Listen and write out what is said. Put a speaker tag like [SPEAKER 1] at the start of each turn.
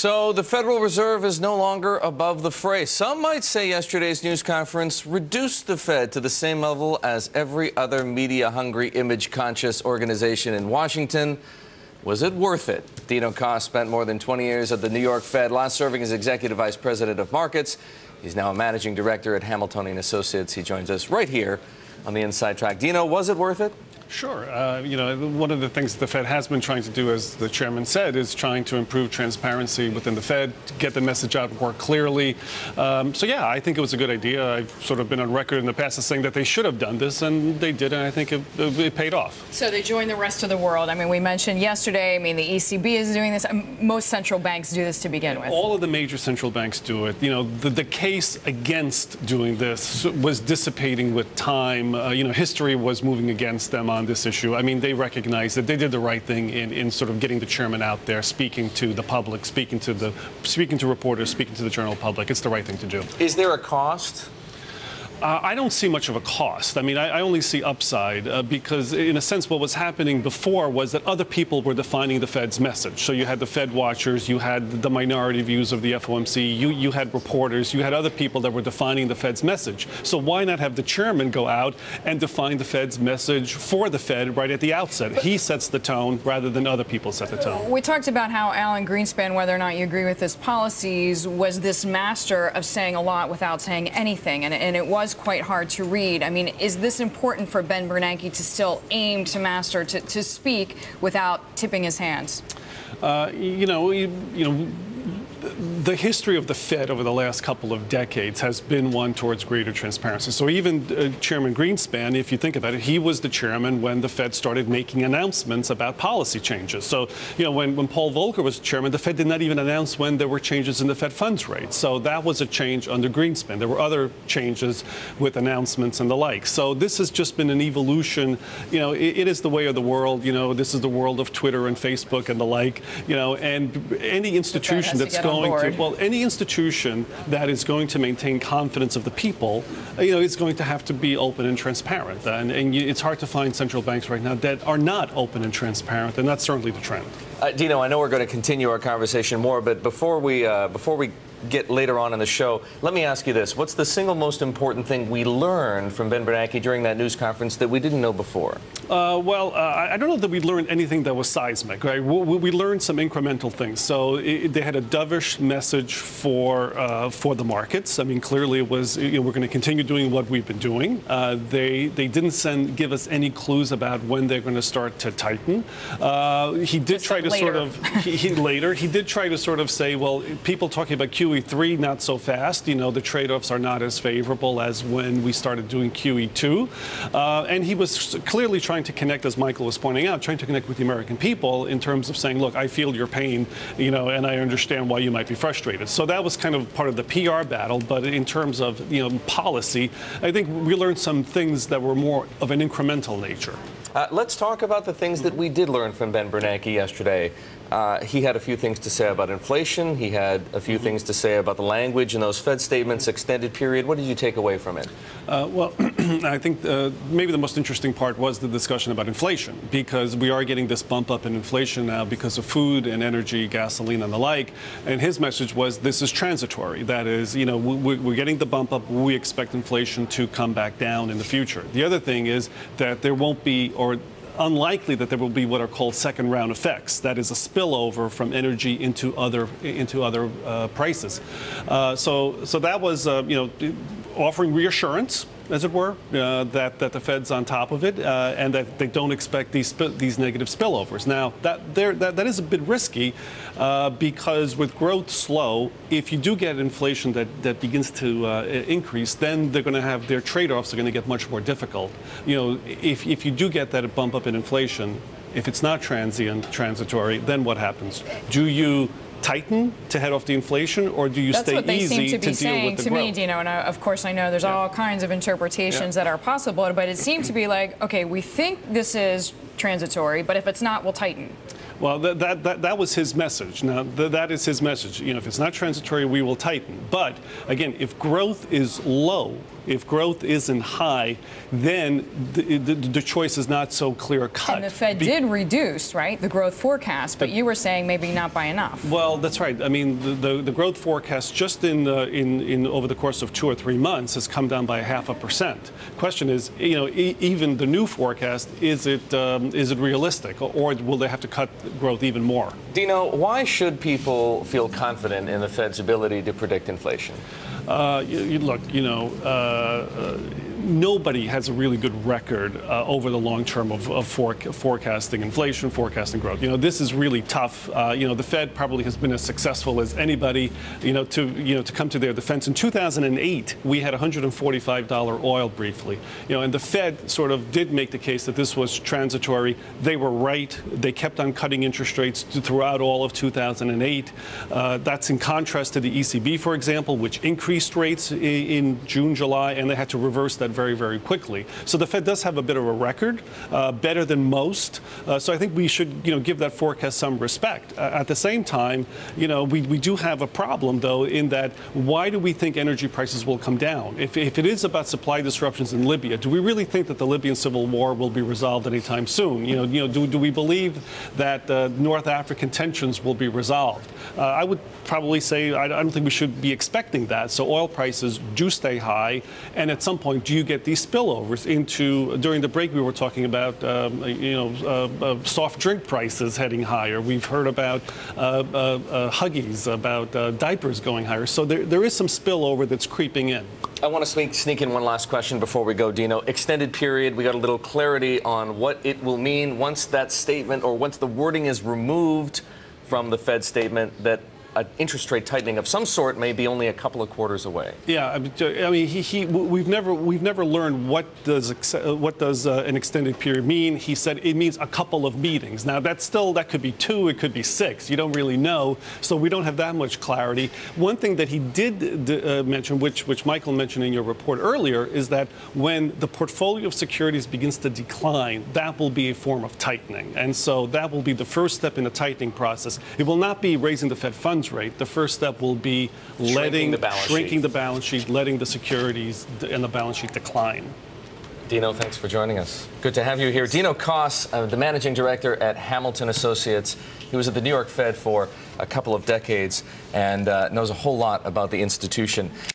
[SPEAKER 1] So the Federal Reserve is no longer above the fray. Some might say yesterday's news conference reduced the Fed to the same level as every other media-hungry, image-conscious organization in Washington. Was it worth it? Dino Kos spent more than 20 years at the New York Fed, last serving as Executive Vice President of Markets. He's now a Managing Director at Hamiltonian Associates. He joins us right here on the Inside Track. Dino, was it worth it?
[SPEAKER 2] Sure. One of the things that the Fed has been trying to do, as the chairman said, is trying to improve transparency within the Fed, to get the message out more clearly. Yeah, I think it was a good idea. I've sort of been on record in the past as saying that they should have done this, and they did, and I think it paid off. So they joined the rest of the world. I mean, we mentioned yesterday, the ECB is doing this. Most central banks do this to begin with. All of the major central banks do it. The case against doing this was dissipating with time. History was moving against them on this issue. I mean, they recognize that they did the right thing in sort of getting the chairman out there, speaking to the public, speaking to reporters, speaking to the general public. It's the right thing to do.
[SPEAKER 1] Is there a cost?
[SPEAKER 2] I don't see much of a cost. I mean, I only see upside because, in a sense, what was happening before was that other people were defining the Fed's message. So you had the Fed watchers, you had the minority views of the FOMC, you had reporters, you had other people that were defining the Fed's message. So why not have the chairman go out and define the Fed's message for the Fed right at the outset? He sets the tone rather than other people set the tone. We talked about how Alan Greenspan, whether or not you agree with his policies, was this master of saying a lot without saying anything, and it was quite hard to read. I mean, is this important for Ben Bernanke to still aim to master, to speak without tipping his hands? The history of the Fed over the last couple of decades has been one towards greater transparency. So even Chairman Greenspan, if you think about it, he was the chairman when the Fed started making announcements about policy changes. So, when Paul Volcker was chairman, the Fed did not even announce when there were changes in the Fed funds rate. So that was a change under Greenspan. There were other changes with announcements and the like. So this has just been an evolution. It is the way of the world. This is the world of Twitter and Facebook and the like. And any institution that's any institution that is going to maintain confidence of the people, is going to have to be open and transparent. And it's hard to find central banks right now that are not open and transparent, and that's certainly the trend.
[SPEAKER 1] Dino, I know we're going to continue our conversation more, but before we get later on in the show, let me ask you this. What's the single most important thing we learned from Ben Bernanke during that news conference that we didn't know before?
[SPEAKER 2] I don't know that we learned anything that was seismic, right? We learned some incremental things. So they had a dovish message for the markets. I mean, clearly it was, we're going to continue doing what we've been doing. They didn't give us any clues about when they're going to start to tighten. He did try to he did try to sort of say, well, people talking about QE3, not so fast. The trade-offs are not as favorable as when we started doing QE2. And he was clearly trying to connect, as Michael was pointing out, trying to connect with the American people in terms of saying, look, I feel your pain, and I understand why you might be frustrated. So that was kind of part of the PR battle. But in terms of, policy, I think we learned some things that were more of an incremental nature.
[SPEAKER 1] Let's talk about the things that we did learn from Ben Bernanke yesterday. He had a few things to say about inflation. He had a few things to say about the language in those Fed statements, extended period. What did you take away from it?
[SPEAKER 2] I think maybe the most interesting part was the discussion about inflation, because we are getting this bump up in inflation now because of food and energy, gasoline and the like. And his message was this is transitory. That is, we're getting the bump up. We expect inflation to come back down in the future. The other thing is that there won't be, or unlikely that there will be what are called second round effects. That is a spillover from energy into other prices. So that was offering reassurance, as it were, that the Fed's on top of it, and that they don't expect these negative spillovers. Now, that is a bit risky because with growth slow, if you do get inflation that begins to increase, then they're going to have their trade-offs are going to get much more difficult. If you do get that bump up in inflation, if it's not transitory, then what happens? Do you tighten to head off the inflation, or do you stay easy to deal with the growth? That's what they seem to be saying to me, Dino, and of course I know there's all kinds of interpretations that are possible, but it seemed to be like, okay, we think this is transitory, but if it's not, we'll tighten. Well, that was his message. Now, that is his message. You know, if it's not transitory, we will tighten. But again, if growth is low, if growth isn't high, then the choice is not so clear-cut.
[SPEAKER 3] And the Fed did reduce, right, the growth forecast, but you were saying maybe not by enough.
[SPEAKER 2] Well, that's right. I mean, the growth forecast just in over the course of 2 or 3 months has come down by 0.5%. Question is, you know, even the new forecast, is it realistic, or will they have to cut growth even more?
[SPEAKER 1] Dino, why should people feel confident in the Fed's ability to predict inflation?
[SPEAKER 2] Look, you know, nobody has a really good record over the long term of forecasting inflation, forecasting growth. You know, this is really tough. You know, the Fed probably has been as successful as anybody, to come to their defense. In 2008, we had $145 oil briefly. You know, and the Fed sort of did make the case that this was transitory. They were right. They kept on cutting interest rates throughout all of 2008. That's in contrast to the ECB, for example, which increased rates in June, July, and they had to reverse that very, very quickly. So the Fed does have a bit of a record, better than most. So I think we should, give that forecast some respect. At the same time, we do have a problem, though, in that why do we think energy prices will come down? If it is about supply disruptions in Libya, do we really think that the Libyan civil war will be resolved anytime soon? Do we believe that North African tensions will be resolved? I would probably say I don't think we should be expecting that. So oil prices do stay high, and at some point, do you get these spillovers into? During the break, we were talking about soft drink prices heading higher. We've heard about Huggies, about diapers going higher. So there is some spillover that's creeping in.
[SPEAKER 1] I want to sneak in one last question before we go, Dino. Extended period, we got a little clarity on what it will mean once that statement or once the wording is removed from the Fed statement that an interest rate tightening of some sort may be only a couple of quarters away. Yeah,
[SPEAKER 2] I mean, we've never learned what does an extended period mean. He said it means a couple of meetings. Now that could be 2, it could be 6. You don't really know, so we don't have that much clarity. One thing that he did mention, which Michael mentioned in your report earlier, is that when the portfolio of securities begins to decline, that will be a form of tightening, and so that will be the first step in the tightening process. It will not be raising the Fed funds rate. The first step will be shrinking the balance sheet, letting the securities and the balance sheet decline.
[SPEAKER 1] Dino, thanks for joining us. Good to have you here. Dino Kos, the managing director at Hamilton Associates. He was at the New York Fed for a couple of decades and knows a whole lot about the institution.